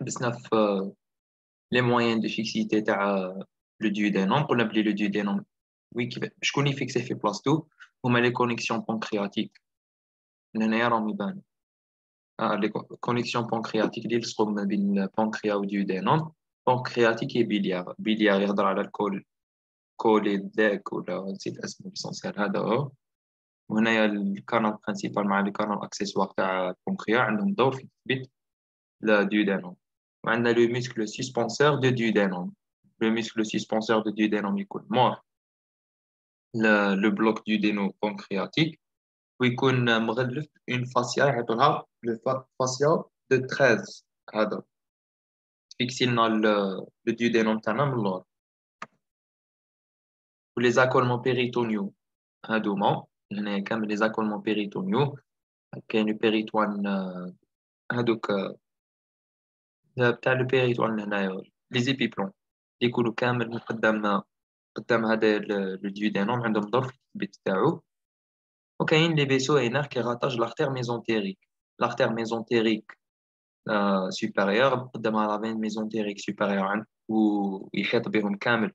حبسنا في لي موين دو فيكسيتي تاع لو ديودينوم. قلنا بلي لو ديودينوم وي كيف شكون يفيكسي في بلاصتو هما لي كونيكسيون بونكرياتيك. من هنايا راهم يبانو لي كونيكسيون بونكرياتيك اللي يلصقوا ما بين البنكريا و ديودينوم. بونكرياتيك هي بيليار، بيليار يهضر على الكول كولي داك ولا نسيت اسمه ليسونسيال هذا هو. وهنايا الكانال برينسيبال مع لي كانال اكسيسوار تاع البنكريا عندهم دور في تثبيت لا duodenum. On a le muscle suspenseur de duodénum. Le muscle suspenseur de duodénum يكون mort le bloc duodéno-pancréatique ويكون مغلف une fascia يعطولها le fascia de 13 هذا فيكسي لنا le duodénum تاعنا من اللور. و les accolements péritonéaux هادوما هنا كامل les accolements péritonéaux. كاين البيريتوان هادوك بتاع البيريتوان هنايا لي زيبيبلون يكونوا كامل من قدام هذا الديودينوم عندهم دور في التثبيت تاعو. وكاين لي فيسو اينر كي غاتاج لارتير ميزونتيريك. لارتير ميزونتيريك سوبيريور قدامها لا فين ميزونتيريك سوبيريور عند ويحيط بهم كامل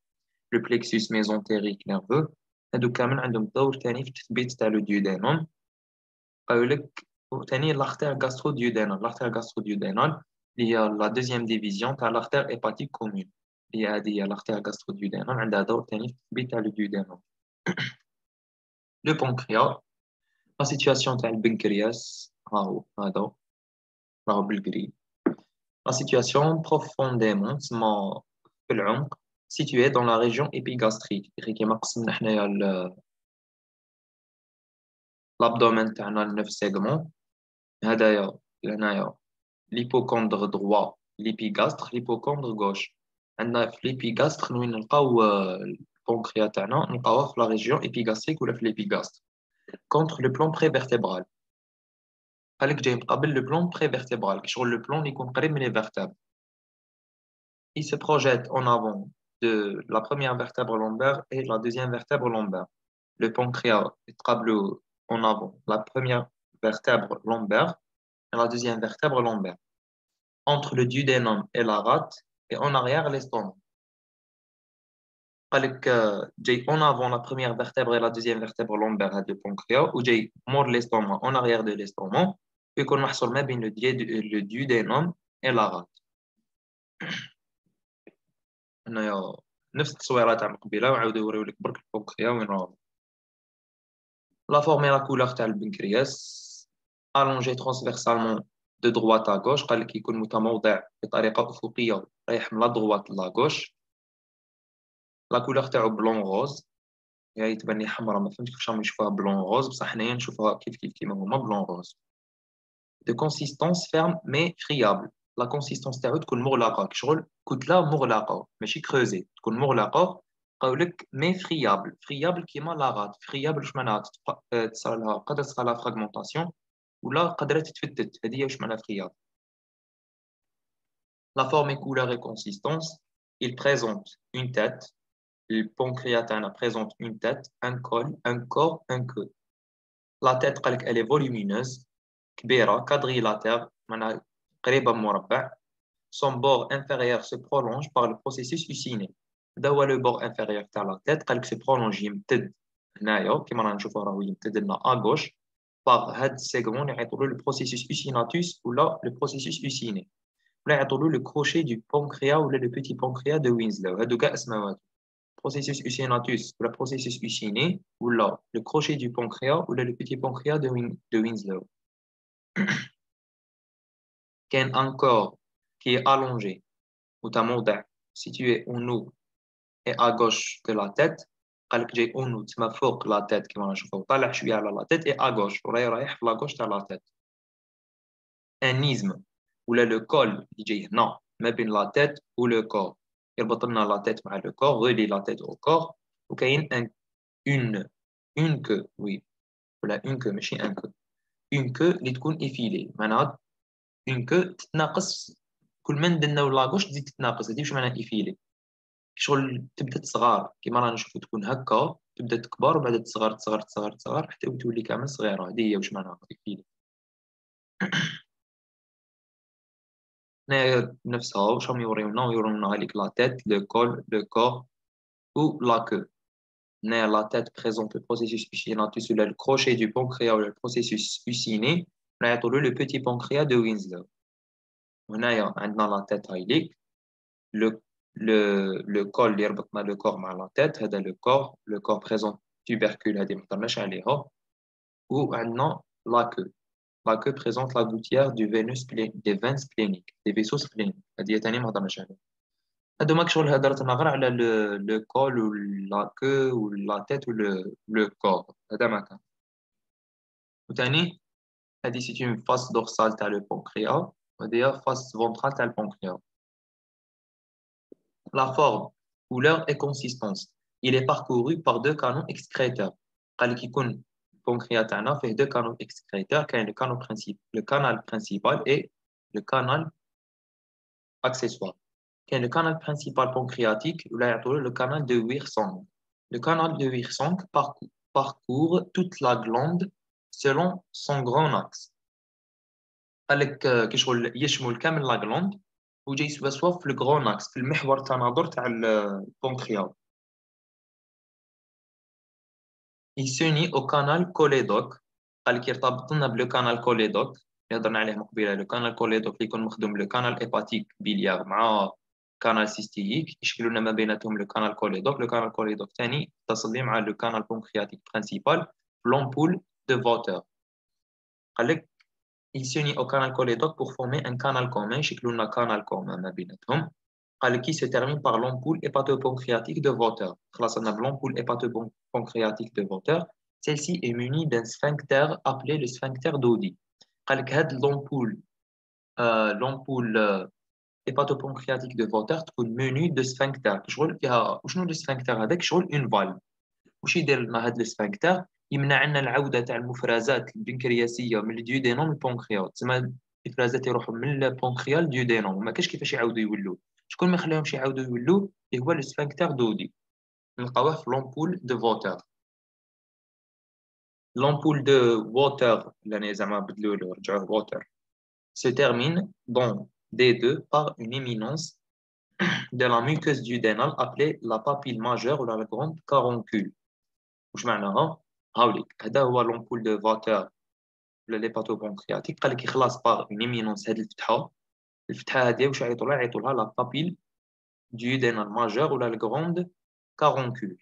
لو بليكسوس ميزونتيريك نيرفو. هادو كامل عندهم دور ثاني في التثبيت تاع لو ديودينوم. قالوا لك ثاني لارتير غاسترو ديودينال. لارتير غاسترو ديودينال اللي هي لا دوزيام ديفيزيون تاع لارتير هيباتيك كومون. هذه هي لارتير غاسترو ديودينال عندها دور ثاني في التثبيت تاع لو ديودينوم. لو بونكرياس لا سيتواسيون تاع البنكرياس راهو هذا راهو بالجري. لا سيتواسيون بروفونديمون تسمى في العمق situé dans la région épigastrique كيما قسمنا حنايا l'abdomen تاعنا ل 9 سيغمون. هدايا هنايا ليبوكوندر دروا ليبيغاستر ليبوكوندر غوش. عندنا في ليبيغاستر وين نلقاو البونكريا تاعنا نلقاوه في لا ريجيون ايبيغاستريك ولا في ليبيغاستر كونتر لو بلون بري فيرتيبرال. قالك جاي مقابل لو بلون بري فيرتيبرال كشغل لو بلون اللي يكون قريب من لي فيرتبر. Il se projette en avant de la première vertèbre lombaire et la deuxième vertèbre lombaire. Le pancréas est tableau en avant la première vertèbre lombaire et la deuxième vertèbre lombaire. Entre le duodénum et la rate et en arrière l'estomac. Avec j'ai en avant la première vertèbre et la deuxième vertèbre lombaire du pancréas ou j'ai mort l'estomac en arrière de l'estomac et qu'on محصل ما بين le duodénum et la rate. هنايا نفس التصويره تاع قبيله وعاودوا يوريو لك برك البنكرياس وين راهو. لا فورم لا كولور تاع البنكرياس allongé transversalement de droite à gauche. قال لك يكون متموضع بطريقه افقيه رايح من لا droite لا gauche. لا كولور تاعو بلون روز. هي تبان لي حمراء ما فهمتش كيفاش راهم يشوفوها بلون روز بصح حنايا نشوفوها كيف كيف كيما هما بلون روز. de consistance ferme mais friable. لا كونسيستونس تاعو تكون مغلقه كشغل كتله مغلقه ماشي كروزي تكون مغلقه. قولك مي فريابل. فريابل كيما لاغات. فريابل واش معناها تصرى لها قدر تصرى لها فراغمونطاسيون ولا قدرت تتفتت. هذه واش معناها فريابل. La forme et couleur et consistance, il présente une tête. Le pancréas présente une tête, un col, un corps, un queue. La tête elle est volumineuse, كبيرة, quadrilatère, معناها قريبة من مربع. Son bord inférieur se prolonge par le processus usiné. دوا le bord inférieur تاع la tête قالك se prolonge يمتد هنايا كيما رانا نشوفوا راهو يمتد لنا à gauche par هاد السيغمون يعيطولو le processus usinatus ولا le processus usiné ولا يعيطولو le crochet du pancréas ولا le petit pancréas de Winslow. هادو كاع اسماوات processus usinatus ولا processus usiné ولا le crochet du pancréas ولا le petit pancréas de Winslow. كاين un corps qui est allongé متموضع situé en haut et à gauche de la tête. قالك جاي en haut تسمى فوق لا tête كيما نشوفوا طالع شويه على لا tête et à gauche رايح في لا gauche تاع لا tête. un isthme ولا le col اللي جاي هنا ما بين لا tête و le corps يربط لنا لا tête مع le corps relie la tête au corps. وكاين une queue oui ولا une queue ماشي un queue. une queue اللي تكون effilée معناها une queue تتناقص كل ما ندنا ولا غوش تزيد تتناقص. هذه واش معناها ايفيلي شغل تبدا تصغر كيما رانا نشوفو تكون هكا تبدا تكبر وبعد تصغر تصغر تصغر تصغر حتى تولي كامل صغيره. هذه هي واش معناها ايفيلي. نفسها واش راهم يوريونا هذيك لا تيت لو كول لو كور ou la queue. La tête présente le processus uchinatus ou le crochet du pancréas ou le processus uciné. On a le petit pancréas de Winslow. On a la tête هايليك le col اللي ربطنا le corps مع la tête هذا le corps présente tubercule هذه ما هضرناش عليها وعندنا la queue. La queue présente la gouttière des veines spléniques, des vaisseaux spléniques. هذه ثاني ما هضرناش عليها. هادو ماك شغل هضرتنا غير على لو كول و لا كو و لا تيت و لو كور هذا ما كان وثاني هادي سي اون فاس دورسال تاع لو بونكريا وهادي هي فاس فونترال تاع البونكريا لا فورم couleur et consistance il est parcouru par deux canaux excréteurs قال لك يكون البونكريا تاعنا فيه deux canaux excréteurs كاين le canal principal et le canal accessoire كاين le canal principal pancréatique ولا le canal de Wirsong. Le canal de Wirsong parcourt toute la glande selon son grand axe. قال لك كيشغل يشمل كامل لا glande وجاي يسوا في الجرون اكس في المحور التناظر تاع البنكرياس. Il s'unit au canal cholédoque قال لك يرتبط لنا بالكانال كوليدوك اللي هضرنا عليه مقبله. لو كانال كوليدوك اللي يكون مخدوم لو كانال هيباتيك بيليار مع كانال سيستيك يشكلوا لنا ما بيناتهم لو كانال كوليدوك. لو كانال كوليدوك ثاني يتصل لي مع لو كانال بونكرياتيك برينسيبال لومبول دو فوتور. قال لك il s'unit au canal cholédoque pour former un canal commun يشكلوا لنا كانال كومون ما بيناتهم. قال لك qui se termine par l'ampoule hépatopancréatique de Vater. خلاص عندنا l'ampoule hépatopancréatique de Vater. Celle-ci est munie d'un sphincter appelé le sphincter d'Oddi. قال لك هاد l'ampoule hépatopancréatique de Vater تكون munie de sphincter. شغل فيها وشنو السفنكتر هذاك؟ شغل une valve. وش يدير لنا هاد السفنكتر؟ يمنع عنا العوده تاع المفرزات البنكرياسيه من الديودينوم للبونكرياس. تسمى الافرازات يروحوا من البونكريا للديودينوم ما كاش كيفاش يعاودوا يولوا. شكون ما يخليهمش يعاودوا يولوا؟ هو لو سفنكتر دودي نلقاوه في لومبول دو فوتر. لومبول دو ووتر اللي زعما بدلوا له رجعوه ووتر se termine dans D2 par une éminence de la muqueuse duodénale appelée la papille majeure ou la grande caroncule. وش معناها؟ هاوليك هذا هو لومبول دو فوتر ولا ليباتوبونكرياتيك. قال لك يخلص باغ اون ايمينونس هذه الفتحه هذه واش يعيطوا لها؟ يعيطوا لها لا بابيل duodénale majeure ولا الجروند كارونكول.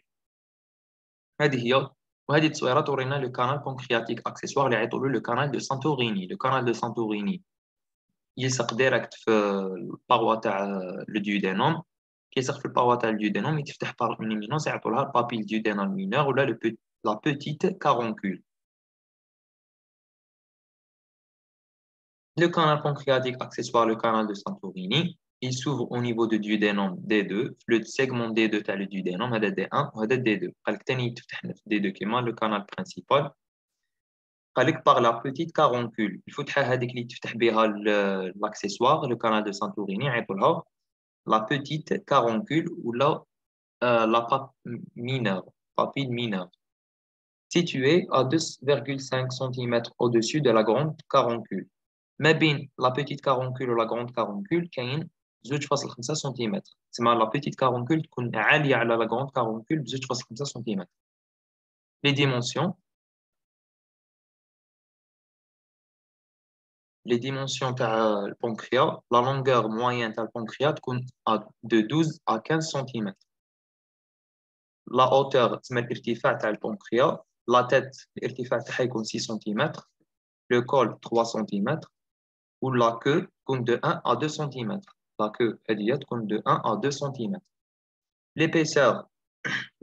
هذه هي وهذه التصويره تورينا لو كانال بونكرياتيك اكسيسوار اللي يعيطوا له لو كانال دو سانتوريني. لو كانال دو سانتوريني يلصق ديريكت في الباروا تاع لو ديودينوم. كيلصق في الباروا تاع الديودينوم يتفتح باغ اون ايمينونس يعيطوا لها بابيل duodénale mineure ولا la petite caroncule. Le canal pancréatique accessoire, le canal de Santorini, il s'ouvre au niveau du duodénum D2, le segment D2 تاع le duodénum هذا D1 وهذا D2. قال لك ثاني يتفتح في D2 كيما le canal principal. قال لك par la petite caroncule. الفتحة هذيك اللي تفتح بها l'accessoire le canal de Santorini يعيطوا لها la petite caroncule ولا la papille mineure. Située à 2,5 cm au-dessus de la grande caroncule. ما بين لا بيتيت كاروncule ولا غروند كاروncule كاين 2.5 سنتيمتر. تسمى لا بيتيت كاروncule تكون عاليه على لا غروند كاروncule ب 2.5 سنتيمتر. لي ديمونسيون تاع البنكرياس لا لونغور موين تاع البنكرياس تكون de 12 à 15 سنتيمتر. لا hauteur تسمى الارتفاع تاع البنكرياس. لا تيت الارتفاع تاعها يكون 6 سنتيمتر. لو كول 3 سنتيمتر. ou la queue compte de 1 à 2 cm. La queue compte de 1 à 2 cm. L'épaisseur,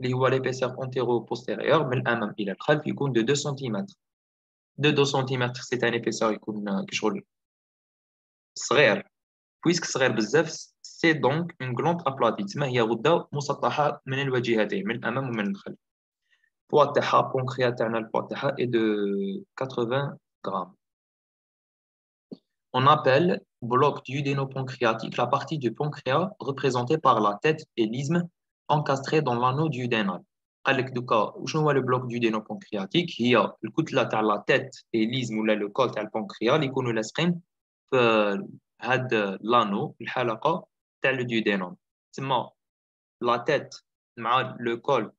l'épaisseur antéro-postérieure, من الأمام إلى الخلف يكون de 2 cm. De 2 cm, c'est un épaisseur يكون كشغل صغير. Puisque صغير بزاف, c'est donc une glande aplatie. تسمى هي غدة مسطحة من الوجهتين, من الأمام ومن الخلف. البوا تاعها, البنكرياس تاعنا البوا تاعها est de 80 grammes. On appelle bloc duodéno-pancréatique la partie du pancréas représentée par la tête et l'isthme encastré dans l'anneau duodénal. قال لك دوكا وشنو هو لو بلوك duodéno-pancréatique؟ هي الكتله تاع لا تيت et l'isthme ولا لو كول تاع البنكرياس اللي يكونوا لاصقين في هاد لانو الحلقه تاع لو ديودينوم. تما لا تيت مع لو كول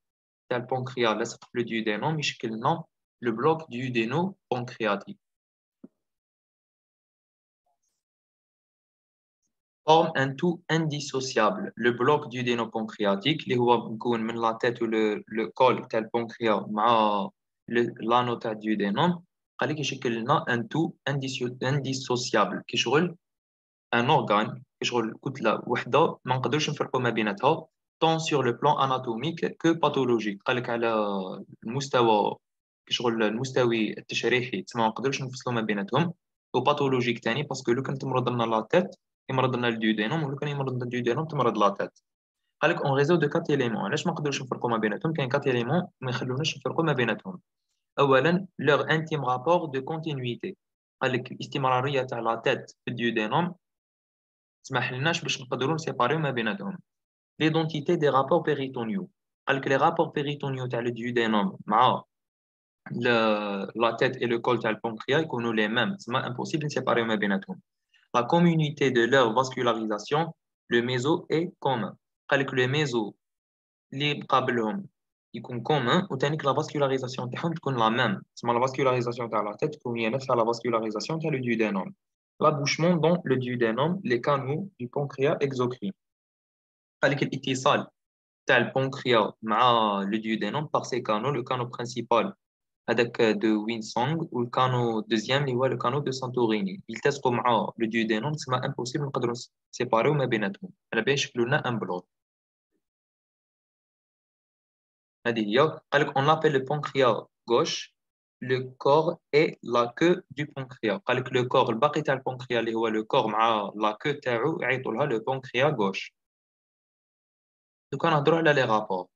تاع البنكرياس لاصق في لو ديودينوم يشكل لنا لو بلوك ديودينو بنكرياتيك. forme un tout indissociable. Le bloc duodéno-pancréatique, اللي هو مكون من لا تيت و لو كول تاع البنكرياس مع لانو تاع الديودينوم، قال لك يشكل لنا ان تو انديسوسيابل، كيشغل ان اورغان، كيشغل كتله وحده ما نقدرش نفرقوا ما بيناتها طون سور لو بلان اناتوميك كو باثولوجيك. قال لك على المستوى كيشغل المستوي التشريحي تما ما نقدرش نفصلوا ما بيناتهم، وباثولوجيك ثاني باسكو لو كان تمرض لنا لا تيت يمرض لنا الديودينوم، ولو كان يمرض لنا الديودينوم تمرض لا تيت. قال لك اون ريزو دو كات ايليمون. علاش ما نقدروش نفرقوا ما بيناتهم؟ كاين كات ايليمون ما يخلوناش نفرقوا ما بيناتهم. اولا لور انتيم رابور دو كونتينيتي. قال لك الاستمراريه تاع لا تيت في الديودينوم تسمح لناش باش نقدروا نسيباريو ما بيناتهم. ليدونتيتي دي رابور بيريتونيو. قال لك لي رابور بيريتونيو تاع الديودينوم مع لا تيت اي لو كول تاع البنكرياس يكونوا لي ميم، تسمى امبوسيبل نسيباريو ما بيناتهم. La communauté de leur vascularisation, le méso est commun. قال لك le méso اللي مقابلهم يكون commun، وثانيك la vascularisation تاعهم تكون la même. تسمى la vascularisation تاع la tête تكون هي نفسها la vascularisation تاع le duodénum. L'abouchement dans le duodénum, les canaux du pancréas exocrine. قال لك الاتصال تاع البنكرياس مع le duodénum par ces canaux. Le canal principal هذاك دو وينسونغ، والكانو دوزيام اللي هو لو كانو دو سانتوريني يلتصقوا مع لو ديودينوم، تسمى امبوسيبل نقدروا سيباريو ما بيناتهم على باش يشكلوا لنا ان بلوك. هذه هي. قال لك اون لابيل لو بانكرياس غوش لو كور اي لا كو دو بانكرياس. قال لك لو كور الباقي تاع البانكرياس اللي هو لو كور مع لا كو تاعو يعيطوا لها لو بانكرياس غوش. دوكا نهضروا على لي رابور.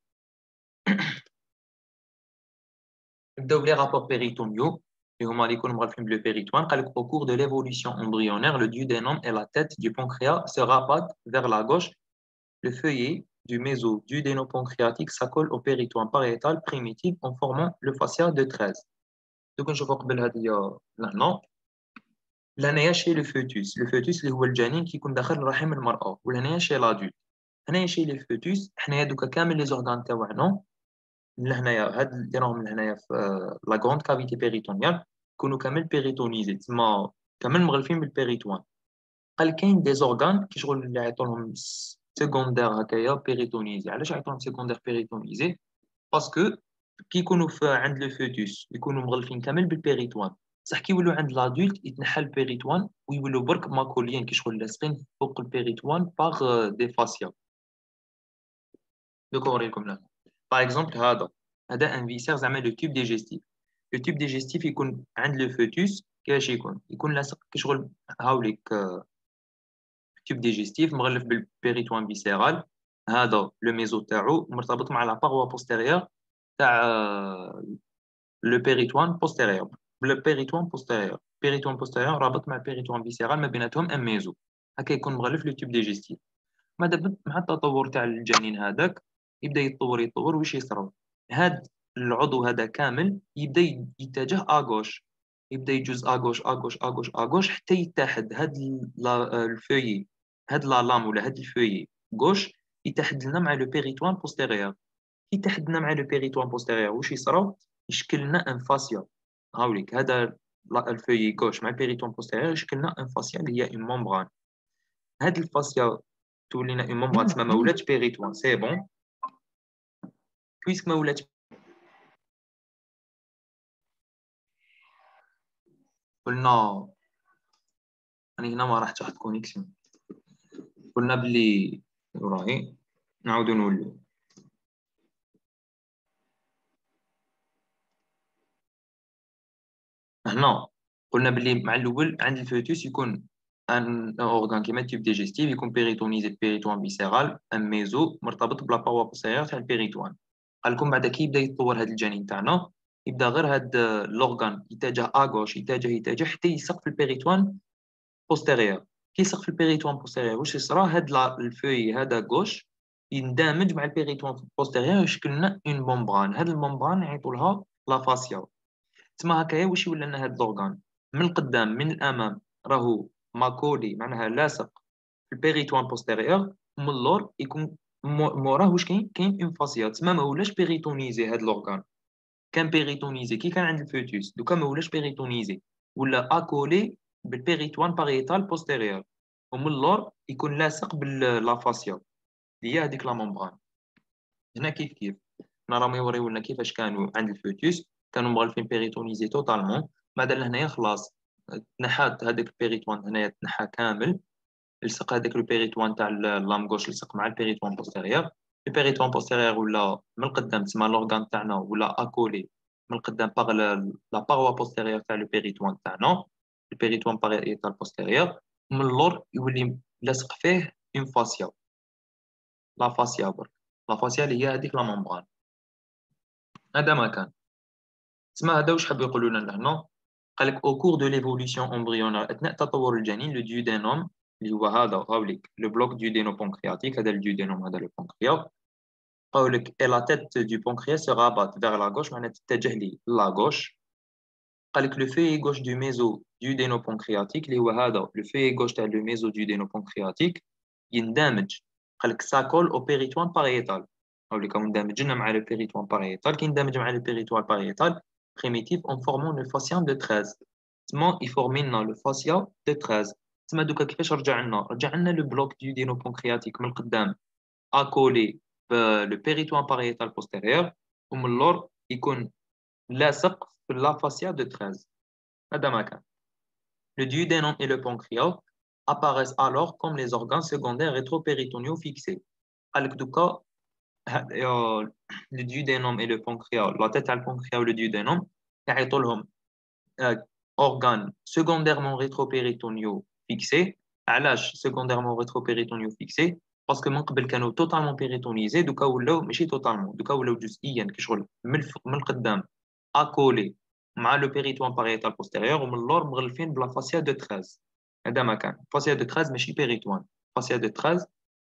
نبداو بلي رابور بيريتونيو اللي هما اللي يكونوا مغلفين بلو بيريتوان. قال لك au cours de l'évolution embryonnaire, le duodénum et la tête du pancréas se rabattent vers la gauche. Le feuillet du méso-duodénopancréatique s'accole au péritoine pariétal primitif en formant le fascia de 13. دوك نشوفوا قبل هذه لهنا. لهنايا شي لو فوتوس. لو فوتوس اللي هو الجنين كيكون داخل رحم المرأة، ولهنايا شي لادولت. هنايا شي لو فوتوس. حنايا دوكا كامل لي زورغان تاعنا لهنايا هاد اللي راهم لهنايا في لا غروند كافيتي بيريتونيال يكونوا كامل بيريتونيزي، تسمى كامل مغلفين بالبيريتوان. قال كاين دي زورغان كيشغل اللي عيطوا لهم سيكوندير هكايا بيريتونيزي. علاش عيطوا لهم سيكوندير بيريتونيزي؟ باسكو كي يكونوا عند لو فوتوس يكونوا مغلفين كامل بالبيريتوان، بصح كي يولوا عند لادولت يتنحى البيريتوان ويولوا برك ماكوليين كيشغل لاصقين فوق البيريتوان باغ دي فاسيا. دوك نوريكم لها. باغ اكزومبل هذا ان فيسير زعما لو تيوب ديجيستيف. لو تيوب ديجيستيف يكون عند لو فوتوس كيفاش يكون لاصق كشغل هاوليك تيوب ديجيستيف مغلف بالبيريتوان فيسيرال. هذا لو ميزو تاعو مرتبط مع لا باروا بوستيريور تاع لو بيريتوان بوستيريور. لو بيريتوان بوستيريور، بيريتوان بوستيريور رابط مع البيريتوان فيسيرال، ما بيناتهم ان ميزو. هكا يكون مغلف لو تيوب ديجيستيف. مع التطور تاع الجنين هذاك يبدا يتطور واش يصرى. هاد العضو هذا كامل يبدا يتجه اغوش، يبدا يجوز اغوش اغوش اغوش اغوش حتى يتحد هاد الفوي، هاد لا لام ولا هاد الفوي غوش يتحد لنا مع لو بيريتوان بوستيريور. كي يتحدنا مع لو بيريتوان بوستيريور واش يصرى؟ يشكل لنا ان فاسيا. هاوليك هذا الفوي غوش مع البيريتوان بوستيريور يشكل لنا ان فاسيا اللي هي اون ممبران. هاد الفاسيا تولينا اون ممبران تسمى ما ولاتش بيريتوان سي بون بويسك ما ولاتش. قلنا يعني هنا ما راحت واحد كونيكسيون. قلنا بلي راهي نعاودو نولو. هنا قلنا بلي مع الاول عند الفوتوس يكون ان اورغان كيما تيب ديجيستيف يكون بيريتونيزي بيريتوان فيسيرال ان ميزو مرتبط بلا باوا بوستيريور تاع البيريتوان. قال لكم بعد كي يبدا يتطور هذا الجنين تاعنا يبدا غير هذا الاورغان يتجه اغوش يتجه حتى يسق في البيريتوان بوستيريور. كي يسق في البيريتوان بوستيريور واش يصرى؟ هذا الفوي هذا غوش يندمج مع البيريتوان بوستيريور يشكل لنا اون ممبران. هذه الممبران يعيطوا لها لا فاسيا. تما هكايا واش يولى لنا هذا الاورغان من القدام من الامام راهو ماكولي معناها لاصق في البيريتوان بوستيريور، ومن اللور يكون موراه واش كاين اون فاسيا، تسمى ما ولاش بيريتونيزي هاد لورغان. كان بيريتونيزي كي كان عند الفوتوس، دوكا ما ولاش بيريتونيزي، ولا اكولي بالبيريتوان باريتال بوستيريور، ومن اللور يكون لاصق باللافاسيا اللي هي هذيك لا ممبران. هنا كيف هنا راهم يوريونا كيفاش كانوا عند الفوتوس، كانوا مغلفين بيريتونيزي توتالمون. بعد لهنايا خلاص تنحات هذاك البيريتوان، هنايا تنحى كامل، لصق هذاك البيريتوان تاع لام غوش لصق مع البيريتوان بوستيريور. البيريتوان بوستيريور ولا من القدام تسمى لورغان تاعنا ولا اكولي من القدام باغ لا باروا بوستيريور تاع البيريتوان تاعنا، البيريتوان باريتال بوستيريور. من اللور يولي لاصق فيه اون فاسيا، لا فاسيا برك، لا فاسيا اللي هي هذيك لا ممبران. هذا ما كان تسمى. هذا واش حاب يقولوا لنا هنا؟ قال لك au cours de l'évolution embryonnaire اثناء تطور الجنين لو duodénum اللي هو هذا هاوليك لو بلوك duodéno-pancréatique، هذا الجيودينوم هذا لو بانكرياس. قال لك et la tête du pancréas se rabat vers la gauche، معناتها تتجه لي لا غوش. قال لك لو فيي غوش دو ميزو duodéno-pancréatique اللي هو هذا لو فيي غوش تاع لو ميزو duodéno-pancréatique يندمج. قال لك ساكول او بيريتوان باريتال، هاوليك مندمج لنا مع لو بيريتوان باريتال. كي يندمج مع لو بيريتوان باريتال primitif en formant le fascia de 13. تما يفورمي لنا لو فاسيا دو 13. تما دوكا كيفاش رجع لنا لو بلوك دو دينو بونكرياتيك من القدام اكولي لو بيريتوان باريتال بوستيريور، ومن اللور يكون لاصق في لا فاسيا دو 13. هذا ما كان. Le duodénum et le pancréas apparaissent alors comme les organes secondaires rétropéritonéaux fixés. قال لك دوكا le duodénum et le pancréas، la tête à le pancréas ou le duodénum يعيطوا لهم organes secondairement rétropéritonéaux fixés. علاش secondairement rétropéritonéaux fixés؟ باسكو من قبل كانوا توتالمون بيريتونيزي، دوكا ولاو ماشي توتالمون، دوكا ولاو جزئيا كشغل من القدام اكولي مع لو بيريتوان باريتال بوستيريور، ومن اللور مغلفين بلا فاسيا دو 13. هذا ما كان فاسيا دو 13 ماشي بيريتوان. فاسيا دو 13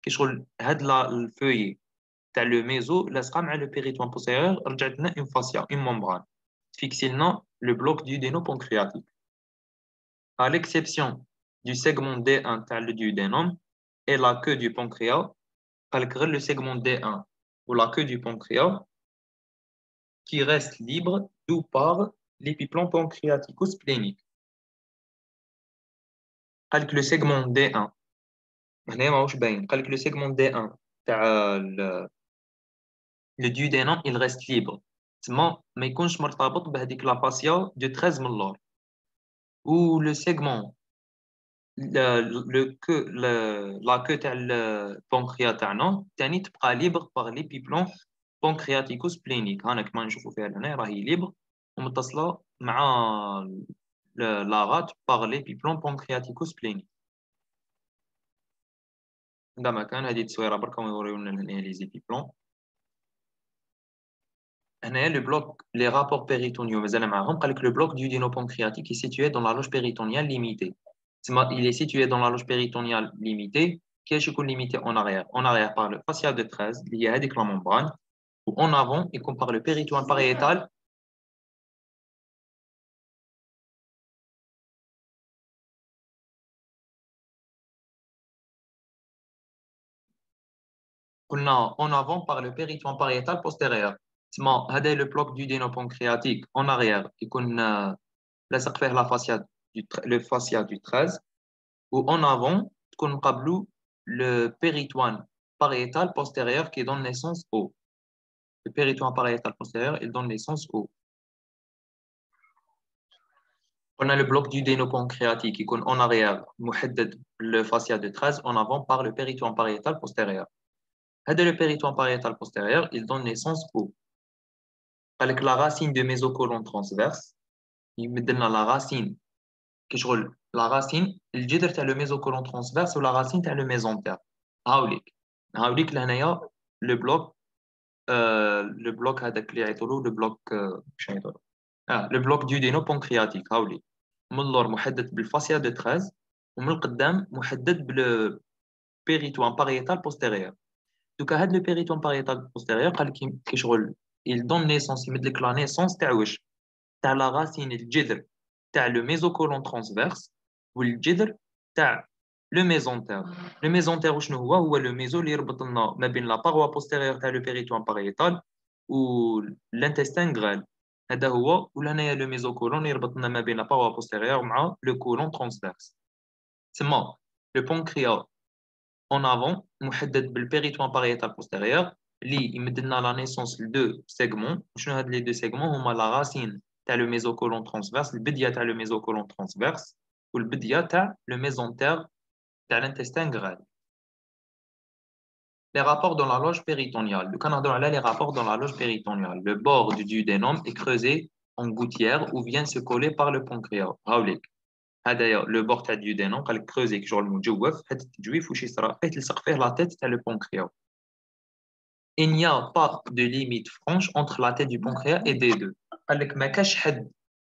كشغل هاد الفوي تاع لو ميزو لاصقه مع لو بيريتوان بوستيريور، رجعت لنا اون فاسيا اون ممبران فيكسي لنا le bloc duodéno-pancréatique. À l'exception du segment D1 تاع le duodénum et la queue du pancréas، le segment D1 ou la queue du pancréas qui reste libre d'où part l'épiplan pancréatico-splénique. Le segment D1 هنا ماهوش باين. le segment D1 تاع le duodénum il reste libre، تما ما يكونش مرتبط بهذيك لا فاسيا دو 13 من اللور. ou le segment la queue تاع البنكرياس تاعنا ثاني تبقى ليبر باغ ليبيبلون بانكرياتيكو سبلينيك. هانا كما نشوفوا فيها هنا راهي ليبر ومتصله مع لاغات باغ ليبيبلون بانكرياتيكو سبلينيك. عندما كان هذه التصويره برك يوريونا هنا لي زيبيبلون. هنايا لو بلوك لي رابور بيريتونيو مازال معاهم. قال لك لو بلوك duodéno pancréatique est situé dans la loge péritoniale limitée. Il est situé dans la loge péritoniale limitée. كيفاش يكون limité en arrière par le fascia de 13 اللي هي هذيك لا ممبران، و en avant يكون par le péritoine pariétal قلنا en avant par le péritoine pariétal postérieur. تسمى هذا لو بلوك duodéno pancréatique en arrière يكون لاصق فيه لا فاسيا لو فاسيا du 13، و en avant تكون مقابلو le péritoine pariétal postérieur qui donne naissance au. Le péritoine pariétal postérieur, il donne naissance au. On a le bloc duodéno-pancréatique qui est en arrière, le fascia de 13, en avant par le péritoine pariétal postérieur. Le péritoine pariétal postérieur, il donne naissance au. Avec la racine de mésocolon transverse, il me donne la racine. La racine, il dit que le mésocolon transverse ou la racine, c'est le mésentère. Haulik, là, le bloc, le bloc le bloc, le bloc duodéno-pancréatique. Haulik. من اللور محدد بالفاسيا دو 13، ومن القدام محدد بالبيريتوان باريتال بوستيريور. دوكا هاد لو بيريتوان باريتال بوستيريور قال لك كيشغل il donne naissance، يمد لك لا نيسونس تاع واش؟ تاع لا راسين الجذر تاع لو ميزوكولون ترانسفيرس والجذر تاع لو ميزونتير. لو ميزونتير وشنو هو لو ميزو اللي يربط لنا ما بين لا باغوا بوستيريور تاع لو بيريتوان باغيتال و لانتستين غرال. هذا هو. وهنايا لو ميزو كولون يربط لنا ما بين لا باغوا بوستيريور مع لو كولون ترانسفيرس. تسمى لو بونكريا اون افون محدد بالبيريتوان باغيتال بوستيريور اللي يمد لنا لا نيسونس لدو سيغمون. وشنو هاد لي دو سيغمون هما لا راسين تاع لو ميزوكولون ترانسفيرس، البديه تاع لو ميزوكولون ترانسفيرس والبديه تاع لو ميزونتير تاع l'intestin grêle. Les rapports dans la loge péritoniale. Le Canada a les rapports dans la loge péritoniale. Le bord du duodénum est creusé en gouttière ou vient se coller par le pancréas. D'ailleurs, le bord du duodénum, quand il creusé, genre le moujouf, ou chisra, fait il s'en fait la tête dans le pancréas. Il n'y a pas de limite franche entre la tête du pancréas et des deux. Avec ma cache had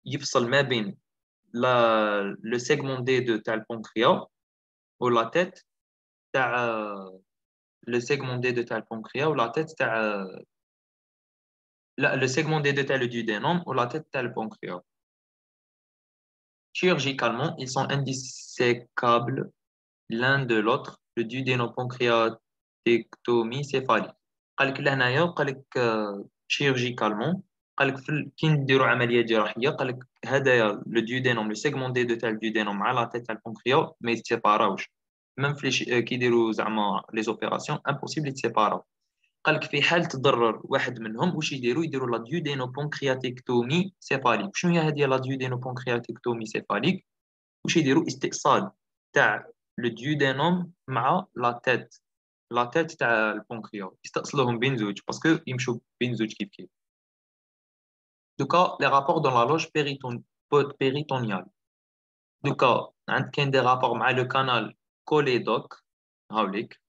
yfsal ma bin le segment D2 تاع le pancréas ou la tête تاع le segment D2 تاع le pancréas ou la tête تاع le segment D2 تاع le duodénum ou la tête تاع le pancréas. Chirurgicalement, ils sont indissécables l'un de l'autre. Le duodénopancréatectomie céphalique. قال لك لهنايا قال لك chirurgicalement قال لك كي نديروا عمليه جراحيه قال لك هذايا لو duodénum لو سيغمون دي دو تاع الديودينوم مع لا تيت تاع البونكريا ما يتسيباراوش. ميم في كي يديروا زعما لي زوبيراسيون امبوسيبل يتسيباراو. قال لك في حال تضرر واحد منهم واش يديروا لا duodénopancréatectomie céphalique. شنو هي هذه لا duodénopancréatectomie céphalique؟ واش يديروا استئصال تاع لو duodénum مع لا تيت تاع البونكريا، يستأصلوهم بين زوج باسكو يمشوا بين زوج كيف كيف. دوكا لي رابور دون لا لوج بيريتونيال. دوكا عند كاين دي رابور مع لو كانال كوليدوك. هاوليك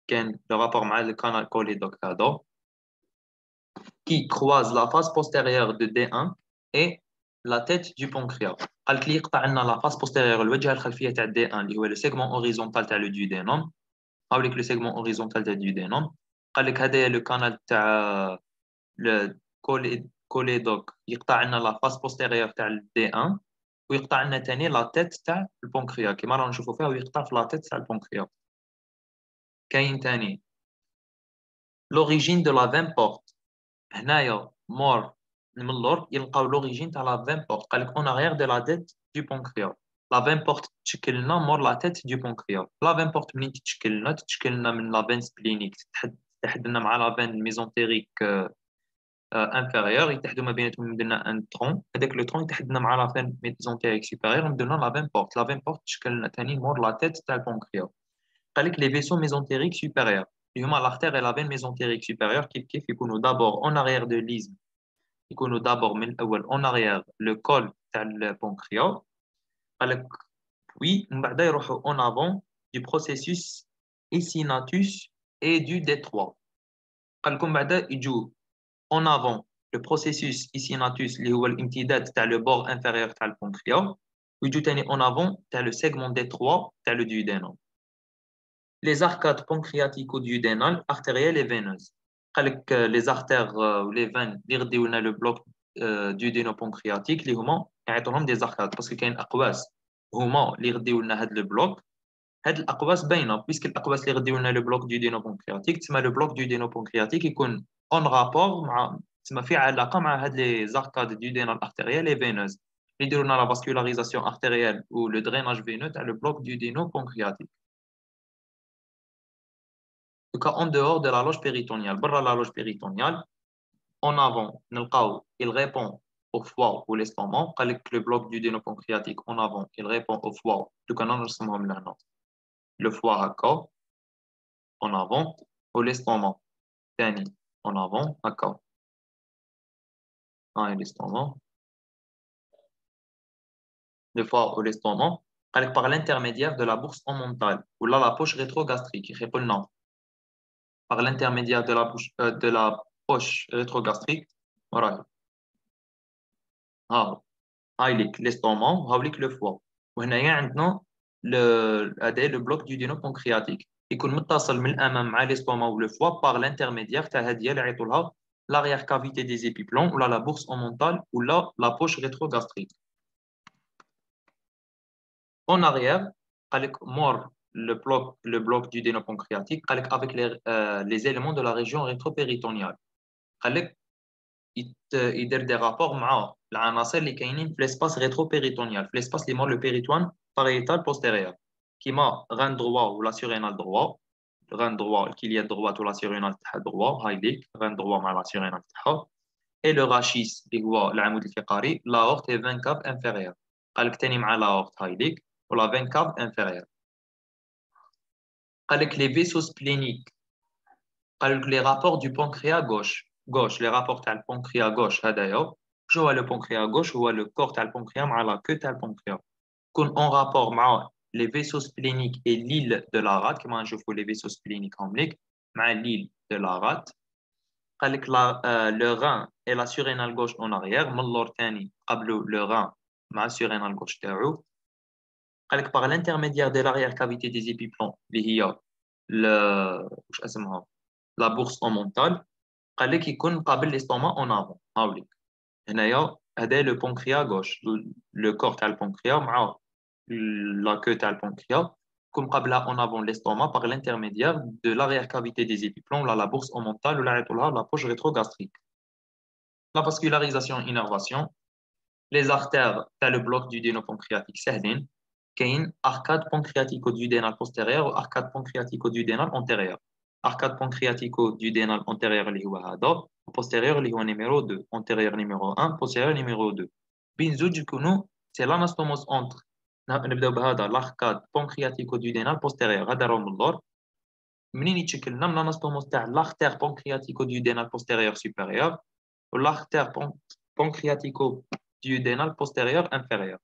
كاين لو رابور مع لو كانال كوليدوك هذا qui croise la face postérieure de D1 et la tête du pancréas. قال لك لي يقطع لنا لا فاس بوستيريور الوجهه الخلفيه تاع D1 اللي هو لو سيغمون اوريزونتال تاع لو duodénum. هاوليك لو سيغمون اوريزونتال تاع duodénum. قال لك هذايا لو كانال تاع le كوليدوك يقطع لنا لا فاس بوستيريور تاع الدي 1 ويقطع لنا ثاني لا تيت تاع البونكريا كيما رانا نشوفوا فيها ويقطع في لا تيت تاع البونكريا. كاين ثاني لوريجين دو لا فين بورت. هنايا مور من اللور يلقاو لوريجين تاع لا فين بورت. قال لك اون اريير دو لا تيت دو بونكريا. لا فين بورت تشكل لنا مور لا تيت دو بونكريا. لا فين بورت منين تتشكل لنا من لا فين سبلينيك تحد لنا مع لا فين ميزونتيريك inférieur يتحدوا ما بيناتهم درنا ان ترون. هذاك لو ترون يتحدنا مع لا فين ميزونتيريك سوبيريور نديرنا لا فين بورت. لا فين بورت تشكل لنا ثاني مور لا تيت تاع البونكريا. قال لك لي فيسو ميزونتيريك سوبيريور اللي هما لارتير اي لا فين ميزونتيريك سوبيريور كيف يكونوا دابور اون اريير دو ليزم. يكونوا دابور من الاول اون اريير لو كول تاع البونكريا. قال لك وي من بعد يروحوا اون افون دو بروسيسوس ايسيناتوس اي دو دي 3. قال لكم بعد يجوا en avant le processus icinatus اللي هو الامتداد تاع le bord inférieur تاع البونكريا ويجوا ثاني en avant تاع le segment D3 تاع le duodénum. Les arcades pancréatico-duodénales artérielles et veineuses. قال لك les artères ou les veines اللي يغديو لنا le bloc duodénopancréatique اللي هما يعيطوا لهم des arcades باسكو كاين اقواس هما اللي يغديو لنا هاد البلوك. هاد الاقواس باينه بيسك الاقواس اللي غديو لنا لو بلوك duodénopancréatique تسمى لو بلوك duodénopancréatique يكون اون رابور مع تسمى في علاقه مع هاد لي زاركاد duodénal artériel et veineuse اللي يديروا لنا لا فاسكولاريزاسيون artérielle ou le drainage veineux تاع لو بلوك duodénopancréatique. دوكا اون dehors de la loge péritoniale برا لا loge péritoniale en avant نلقاو il répond au foie ou l'estomac. قال لك لو بلوك duodénopancréatique en avant il répond au foie. دوكا انا نرسمهم لهنا le foie هكا en avant ou l'estomac ثاني en avant هكا. هاي l'estomac le foie ou l'estomac par l'intermédiaire de la bourse omontale ou là la poche rétrogastrique يخيبوا لنا par l'intermédiaire de la poche rétrogastrique. وراهي هاي ليك l'estomac وهاو ليك le foie. وهنايا عندنا هذا le bloc duodénopancréatique يكون متصل من الامام مع l'estomac ou le foie par l'intermédiaire تاع هذه اللي عيطوا لها l'arrière cavité des épiplans ou là la bourse omontale ou là la poche rétrogastrique. En arrière mort le bloc du dénopancréatique avec les éléments de la région rétropéritonéale. Il يدير des rapports مع العناصر اللي كاينين في l'espace rétropéritonéal, في l'espace اللي مور le péritoine pariétal postérieur, كيما rein droit ou la surrénale droit, rein droit الكلية droite ou la surrénale تاعها droit, هاي ليك rein droit مع la surrénale تاعها, et le rachis اللي هو العمود الفقري, l'aorte et veine cave inférieure. قال لك ثاني مع l'aorte هاي ليك ولا veine cave inférieure. قال لك les vaisseaux spléniques, قال لك les rapports du pancréas gauche, les rapports تاع البنكرياس gauche هذايا. شو هو le pancréas gauche؟ هو le corps تاع البنكرياس مع la queue تاع البنكرياس. كون en rapport مع les vaisseaux spléniques et l'île de la rate, كما نشوفوا les vaisseaux spléniques هم ليك مع l'île de la rate. قال لك le rein et la surrénale gauche en arrière, من اللور ثاني قبلوا le rein مع surrénale gauche تاعو. قال لك par l'intermédiaire de l'arrière cavité des épiplombs اللي هي واش اسمها la bourse omontale, قال لك يكون قابل l'estomac en avant. هاوليك هنايا هذا لو بونكريا غوش, لو كور تاع البونكريا مع لا كو تاع البونكريا يكون قابلها en avant l'estomac par l'intermédiaire de l'arrière cavité des épiplombs, la bourse omontale ولا يعيطولها la poche rétrogastrique. La vascularisation innervation, les artères تاع le bloc du dénopancréatique سهلين. كاين arcade pancréatico-duodénal postérieur و arcade pancréatico-duodénal antérieur. Arcade pancréatico-duodénal antérieur اللي هو هذا, postérieur اللي هو numéro 2, antérieur numéro 1, postérieur numéro 2. بين زوج يكونوا c'est l'anastomose entre. نبداو بهذا l'arcade pancréatico-duodénal postérieur, هذا راهو من اللور. منين يتشكل لنا من l'anastomose تاع l'artère pancréatico-duodénal postérieur supérieur و l'artère pancréatico-duodénal postérieur inférieur.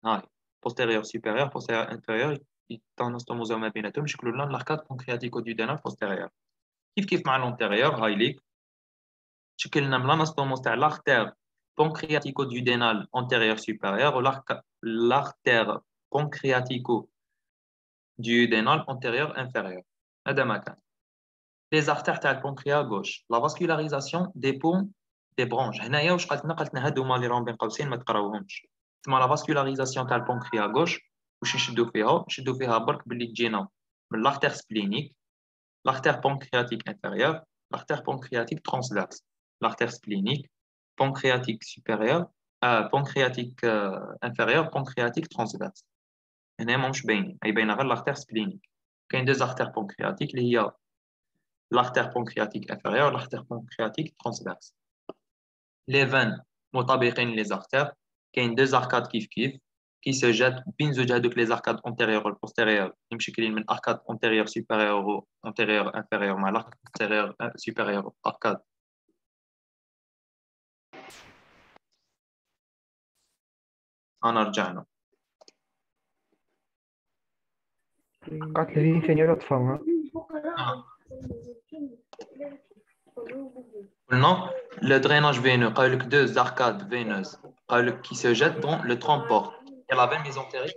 هاي postérieur supérieur, postérieur inférieur, يتناسtomوزاو ما بيناتهم يشكلوا لنا l'arcade pancréatico-duodénal postérieur. كيف مع l'antérieur هاي ليك تشكل لنا من l'anastomose تاع l'artère pancréatico-duodénal antérieur supérieur و l'artère pancréatico-duodénal antérieur inférieur. هذا ما كان. Les artères تاع البنكرياس gauche, la vascularisation des ponts des branches. هنايا واش قالت لنا هادوما اللي راهم بين قوسين ما تقراوهمش. تسمى لا فاسكولاريزاسيون تاع البنكرياس غوش واش نشدو فيها برك باللي تجينا من l'artère splénique, l'artère pancréatique inférieure, l'artère pancréatique transverse, l'artère splénique, pancréatique supérieure, pancréatique inférieure, pancréatique transverse. هنا ماهمش باينين, اي باينه غير l'artère splénique. كاين deux artères pancréatiques اللي هي l'artère pancréatique inférieure, l'artère pancréatique transverse. Les veines مطابقين les artères. كاين deux arcades كيف qui se jettent بين زوج هذوك les arcades antérieures و postérieures مشكلين من arcade antérieure supérieure و antérieure inférieure مع l'artère supérieure arcade. أنا رجعنا. قالت لي ثاني لا تفهم. قلنا le drainage veineux قال لك deux arcades veineuses قال لك qui se jettent dans le tronc porte et la veine mésentérique